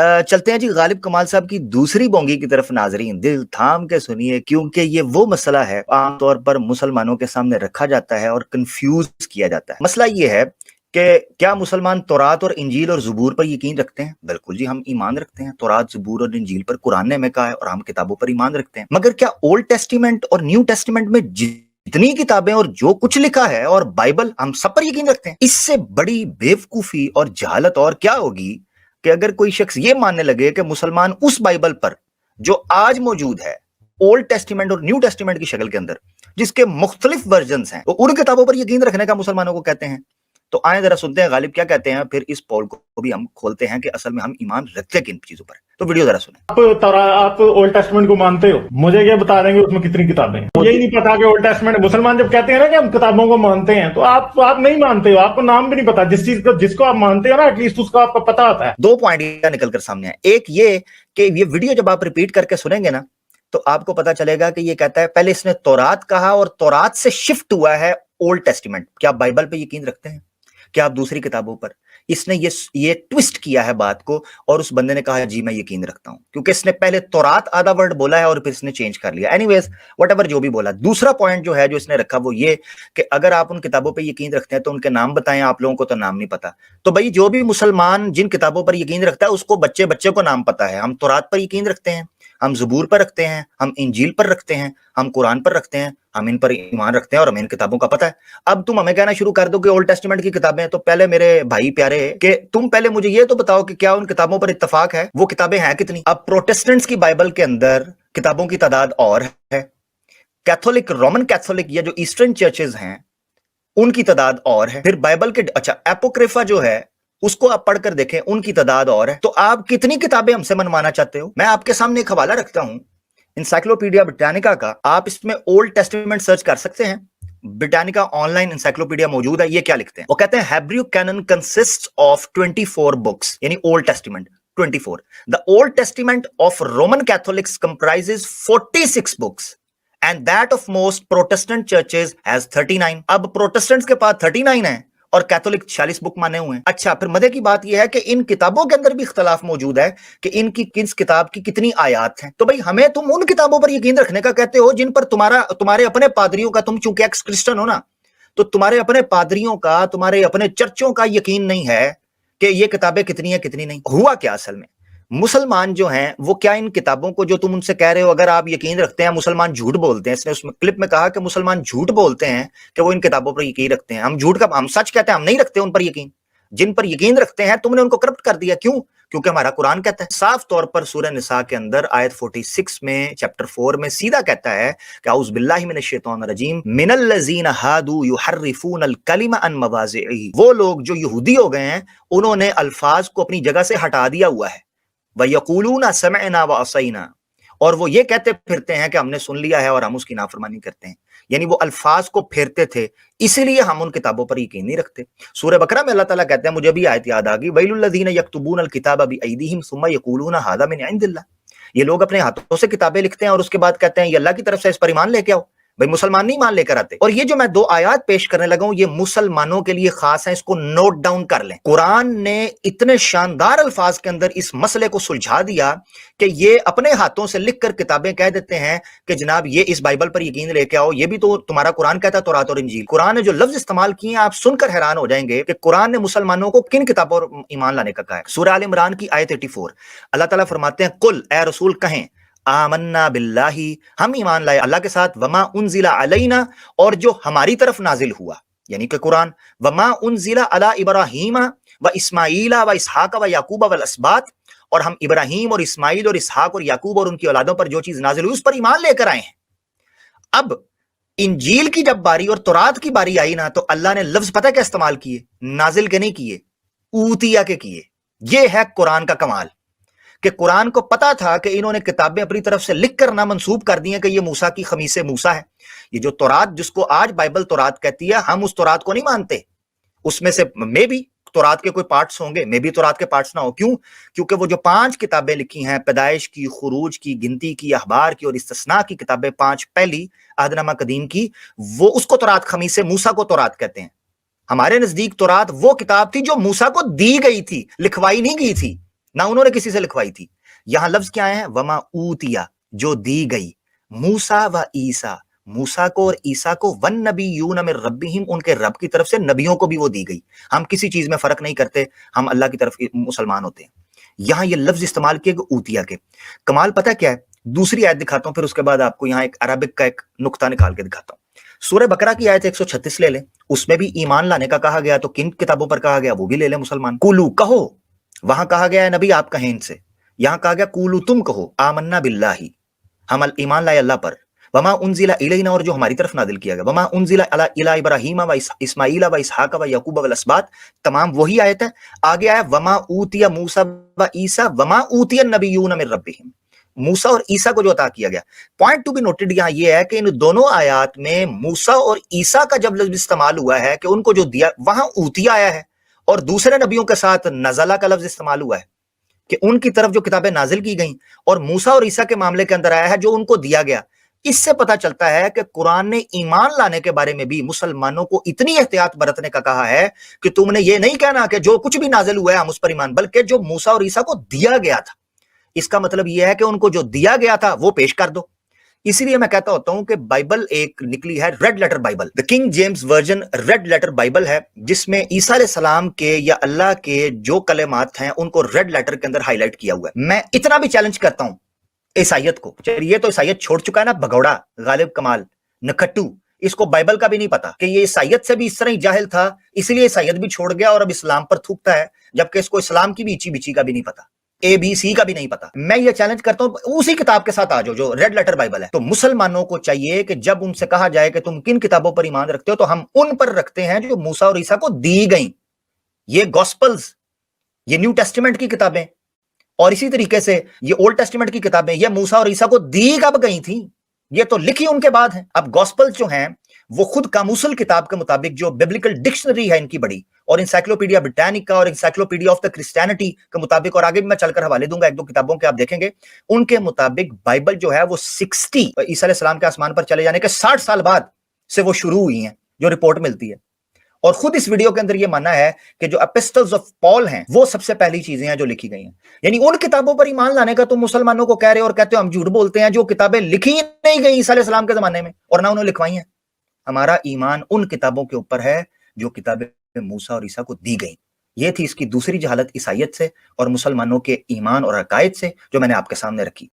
चलते हैं जी गालिब कमाल साहब की दूसरी बोंगी की तरफ। नाजरीन दिल थाम के सुनिए, क्योंकि ये वो मसला है आमतौर पर मुसलमानों के सामने रखा जाता है और कंफ्यूज किया जाता है। मसला ये है कि क्या मुसलमान तौरात और इंजील और ज़बूर पर यकीन रखते हैं? बिल्कुल जी, हम ईमान रखते हैं तौरात, ज़बूर और इंजील पर। कुरान ने हमें कहा है और हम किताबों पर ईमान रखते हैं। मगर क्या ओल्ड टेस्टिमेंट और न्यू टेस्टिमेंट में जितनी किताबें और जो कुछ लिखा है और बाइबल, हम सब पर यकीन रखते हैं? इससे बड़ी बेवकूफी और जहालत और क्या होगी कि अगर कोई शख्स ये मानने लगे कि मुसलमान उस बाइबल पर जो आज मौजूद है ओल्ड टेस्टिमेंट और न्यू टेस्टिमेंट की शक्ल के अंदर, जिसके मुख्तलिफ वर्जन्स हैं, तो उन किताबों पर यकीन रखने का मुसलमानों को कहते हैं। तो आए जरा सुनते हैं गालिब क्या कहते हैं, फिर इस पोल को भी हम खोलते हैं कि असल में हम ईमान रखते किन चीजों पर। तो वीडियो जरा सुने। आप ओल्ड टेस्टमेंट को मानते हो, मुझे क्या बता देंगे उसमें कितनी किताबें हैं? मुझे ही नहीं पता कि ओल्ड टेस्टमेंट। मुसलमान जब कहते हैं ना कि हम किताबों को मानते हैं, तो आप नहीं मानते हो, आपको नाम भी नहीं पता जिस चीज को, जिसको आप मानते हो ना, एटलीस्ट उसको आपको पता होता है। दो पॉइंट निकल कर सामने आए। एक ये कि ये वीडियो जब आप रिपीट करके सुनेंगे ना, तो आपको पता चलेगा कि ये कहता है पहले इसने तौरात कहा और तौरात से शिफ्ट हुआ है ओल्ड टेस्टिमेंट। क्या आप बाइबल पे यकीन रखते हैं? क्या आप दूसरी किताबों पर? इसने ये ट्विस्ट किया है बात को और उस बंदे ने कहा जी मैं यकीन रखता हूं, क्योंकि इसने पहले तौरात आधा वर्ड बोला है और फिर इसने चेंज कर लिया। एनीवेज व्हाटएवर जो भी बोला। दूसरा पॉइंट जो है जो इसने रखा वो ये कि अगर आप उन किताबों पे यकीन रखते हैं तो उनके नाम बताएं। आप लोगों को तो नाम नहीं पता। तो भाई जो भी मुसलमान जिन किताबों पर यकीन रखता है उसको बच्चे बच्चे को नाम पता है। हम तौरात पर यकीन रखते हैं, हम ज़बूर पर रखते हैं, हम इंजील पर रखते हैं, हम कुरान पर रखते हैं, हम इन पर ईमान रखते हैं और हमें इन किताबों का पता है। अब तुम हमें कहना शुरू कर दो कि ओल्ड टेस्टामेंट की किताबें हैं, तो पहले मेरे भाई प्यारे कि तुम पहले मुझे ये तो बताओ कि क्या उन किताबों पर इत्तफाक है? वो किताबें हैं कितनी? अब प्रोटेस्टेंट्स की बाइबल के अंदर किताबों की तादाद और है, कैथोलिक, रोमन कैथोलिक या जो ईस्टर्न चर्चेज हैं उनकी तादाद और है, फिर बाइबल के एपोक्रिफा जो है उसको आप पढ़कर देखें, उनकी तादाद और है। तो आप कितनी किताबें हमसे मनवाना चाहते हो? मैं आपके सामने एक हवाला रखता हूं इंसाइक्लोपीडिया ब्रिटानिका का। आप इसमें ओल्ड टेस्टामेंट सर्च कर सकते हैं। ब्रिटानिका ऑनलाइन इंसाइक्लोपीडिया मौजूद है। ये क्या लिखते हैं? वो कहते हैं Hebrew canon consists of 24 books, यानी Old Testament 24। The Old Testament of Roman Catholics comprises 46 books and that of most Protestant churches has 39। अब प्रोटेस्टेंट्स के पास 39 है और कैथोलिक 46 बुक माने हुए हैं। अच्छा, फिर मजे की बात यह है कि इन किताबों के अंदर भी इख्तलाफ मौजूद है कि इनकी किस किताब की कितनी आयात हैं। तो भाई हमें तुम उन किताबों पर यकीन रखने का कहते हो जिन पर तुम्हारे अपने पादरियों का, तुम चूंकि एक्स क्रिश्चियन हो ना, तो तुम्हारे अपने पादरियों का, तुम्हारे अपने चर्चों का यकीन नहीं है कि ये किताबें कितनी है कितनी नहीं। हुआ क्या असल में? मुसलमान जो हैं वो क्या इन किताबों को जो तुम उनसे कह रहे हो अगर आप यकीन रखते हैं, मुसलमान झूठ बोलते हैं। इसने उसमें क्लिप में कहा कि मुसलमान झूठ बोलते हैं कि वो इन किताबों पर यकीन रखते हैं। हम सच कहते हैं, हम नहीं रखते उन पर यकीन। जिन पर यकीन रखते हैं तुमने उनको करप्ट कर दिया। क्यों? क्योंकि हमारा कुरान कहता है साफ तौर पर सूरह निसा के अंदर आयत 46 में चैप्टर 4 में सीधा कहता है कि औज़ु बिल्लाहि मिनश शैतानिर रजीम मिनल लज़ीना हादू युहर्रिफूनल कलिमा अन मवाज़िही। वो लोग जो यहूदी हो गए हैं उन्होंने अल्फाज को अपनी जगह से हटा दिया हुआ है। वयक़ूलूना समअना व असैना, और वो ये कहते फिरते हैं कि हमने सुन लिया है और हम उसकी नाफरमानी करते हैं। यानी वो अल्फाज को फेरते थे, इसीलिए हम उन किताबों पर यकीन नहीं रखते। सूरह बकरा में अल्लाह ताला कहते हैं, मुझे भी आयत याद आ गई, वैलुल लज़ीना यक्तुबूनल किताबा बिअयदीहिम सुम्मा यक़ूलूना हाज़ा मिन इंदिल्लाह। ये लोग अपने हाथों से किताबें लिखते हैं और उसके बाद कहते हैं ये अल्लाह की तरफ से, इस पर ईमान लेके आओ। भाई मुसलमान नहीं मान लेकर आते। और ये जो मैं दो आयात पेश करने लगा हूं ये मुसलमानों के लिए खास है, इसको नोट डाउन कर लें। कुरान ने इतने शानदार अल्फाज के अंदर इस मसले को सुलझा दिया कि ये अपने हाथों से लिखकर किताबें कह देते हैं कि जनाब ये इस बाइबल पर यकीन लेके आओ, ये भी तो तुम्हारा कुरान कहता है, तौरात और इंजील। कुरान ने जो लफ्ज इस्तेमाल किए आप सुनकर हैरान हो जाएंगे कि कुरान ने मुसलमानों को किन किताबों पर ईमान लाने का कहा है। सूरह आल इमरान की आयत 84 अल्लाह ताला फरमाते हैं, कुल ए रसूल कहें, आमन्ना बिल्लाही, हम ईमान लाए अल्लाह के साथ, वमा उनजिला अलैना, और जो हमारी तरफ नाजिल हुआ यानी कि कुरान, वमा उनजिला अला इब्राहीमा व इस्माईला व इसहाक व याकूब वल अस्बात, और हम इब्राहीम और इस्माईल और इसहाक और याकूब और उनकी औलादों पर जो चीज नाजिल हुई उस पर ईमान लेकर आए हैं। अब इंजील की जब बारी और तौरात की बारी आई ना, तो अल्लाह ने लफ्ज पता क्या इस्तेमाल किए? नाजिल के नहीं किए, ऊतिया के किए। ये है कुरान का कमाल कि कुरान को पता था कि इन्होंने किताबें अपनी तरफ से लिख कर ना मंसूब कर दी हैं कि ये मूसा की खमीसे मूसा है। ये जो तौरात जिसको आज बाइबल तौरात कहती है, हम उस तौरात को नहीं मानते। उसमें से मे भी तौरात के कोई पार्ट्स होंगे, मे भी तौरात के पार्ट्स ना हो। क्यों? क्योंकि वो जो 5 किताबें लिखी हैं, पैदाइश की, खुरूज की, गिनती की, अखबार की और इस्तिस्ना की किताबें, 5 पहली अहदनामा कदीम की, वो उसको तौरात खमीसे मूसा को तौरात कहते हैं। हमारे नजदीक तौरात वो किताब थी जो मूसा को दी गई थी, लिखवाई नहीं गई थी। ना उन्होंने किसी से लिखवाई थी। यहां लफ्ज क्या है, वमा ऊतिया, जो दी गई, मूसा व ईसा, मूसा को और ईसा को, वन नबीयून मिन रब्बिहिम, उनके रब की तरफ से नबियों को भी वो दी गई। हम किसी चीज में फर्क नहीं करते, हम अल्लाह की तरफ मुसलमान होते हैं। यहां ये लफ्ज इस्तेमाल किए गए ऊतिया के। कमाल पता क्या है, दूसरी आयत दिखाता हूं, फिर उसके बाद आपको यहां एक अरबिक का एक नुक्ता निकाल के दिखाता हूं। सूरह बकरा की आयत 136 ले लें, उसमें भी ईमान लाने का कहा गया, तो किन किताबों पर कहा गया वो भी ले लें मुसलमान। कुलू कहो, वहां कहा गया है नबी आप कहें इनसे, यहां कहा गया कुलू तुम कहो, आमन्ना बिल्लाही, हम ईमान लाए अल्लाह पर, वमा उनजिला इलैना, और जो हमारी तरफ नादिल किया गया, वमा उनजिला अला इला इब्राहीम व इस्माईला व इसहाक व याकूब व अस्बात, तमाम वही आयत है। आगे आया वमा ऊतिया मूसा व ईसा वमा ऊतिया नबियून मिन रब्बिहिम, मूसा और ईसा को जो अता किया गया। पॉइंट टू बी नोटेड यहां यह है कि इन दोनों आयात में मूसा और ईसा का जब लफ्ज इस्तेमाल हुआ है कि उनको जो दिया, वहां ऊतिया आया है, और दूसरे नबियों के साथ नजला का लफ्ज इस्तेमाल हुआ है कि उनकी तरफ जो किताबें नाजिल की गई, और मूसा और ईसा के मामले के अंदर आया है जो उनको दिया गया। इससे पता चलता है कि कुरान ने ईमान लाने के बारे में भी मुसलमानों को इतनी एहतियात बरतने का कहा है कि तुमने ये नहीं कहना कि जो कुछ भी नाजिल हुआ है हम उस पर ईमान, बल्कि जो मूसा और ईसा को दिया गया था, इसका मतलब यह है कि उनको जो दिया गया था वो पेश कर दो। इसीलिए मैं कहता होता हूं कि बाइबल एक निकली है red letter Bible, the King James version red letter Bible है, जिसमें ईसा अलैहिस्सलाम के या अल्लाह के जो कलेमात हैं उनको रेड लेटर के अंदर हाईलाइट किया हुआ है। मैं इतना भी चैलेंज करता हूं इस आयत को, चलिए तो इस आयत छोड़ चुका है ना भगौड़ा, गालिब कमाल नखट्टू, इसको बाइबल का भी नहीं पता कि ये इस आयत से भी इस तरह ही जाहिल था, इसलिए इस आयत भी छोड़ गया और अब इस्लाम पर थूकता है, जबकि इसको इस्लाम की भी इची बिची का भी नहीं पता, ABC का भी नहीं पता। मैं ये चैलेंज करता हूं उसी किताब के साथ आ जाओ जो रेड लेटर बाइबल है। तो मुसलमानों को चाहिए कि जब उनसे कहा जाए कि तुम किन किताबों पर ईमान रखते हो, तो हम उन पर रखते हैं जो मूसा और ईसा को दी गई, ये गॉस्पल्स, ये न्यू टेस्टामेंट की किताबें, और इसी तरीके से ये ओल्ड टेस्टामेंट की किताबें, ये मूसा और ईसा को दी कब गई थी, ये तो लिखी उनके बाद है। अब गॉस्पल्स जो हैं वो खुद कामुसल किताब के मुताबिक जो बिब्लिकल डिक्शनरी है इनकी बड़ी, और इंसाइक्लोपीडिया ब्रिटानिका और इंसाइक्लोपीडिया ऑफ द क्रिश्चियनिटी के मुताबिक, और आगे भी मैं चलकर हवाले दूंगा एक दो किताबों के, आप देखेंगे उनके मुताबिक बाइबल जो है वो 60 ईसा अलैहिस्सलाम के आसमान पर चले जाने के 60 साल बाद से वो शुरू हुई हैं, जो रिपोर्ट मिलती है। और खुद इस वीडियो के अंदर ये मानना है कि जो एपिस्टल्स ऑफ पॉल हैं वो सबसे पहली चीजें हैं जो लिखी गई हैं। यानी उन किताबों पर ईमान लाने का तुम मुसलमानों को कह रहे हो और कहते हो हम झूठ बोलते हैं, जो किताबें लिखी ही नहीं गई ईसा अलैहिस्सलाम के जमाने में और ना उन्होंने लिखवाई हैं। हमारा ईमान उन किताबों के ऊपर है जो किताबें मूसा और ईसा को दी गई। ये थी इसकी दूसरी जहालत इस आयत से और मुसलमानों के ईमान और अकायद से जो मैंने आपके सामने रखी।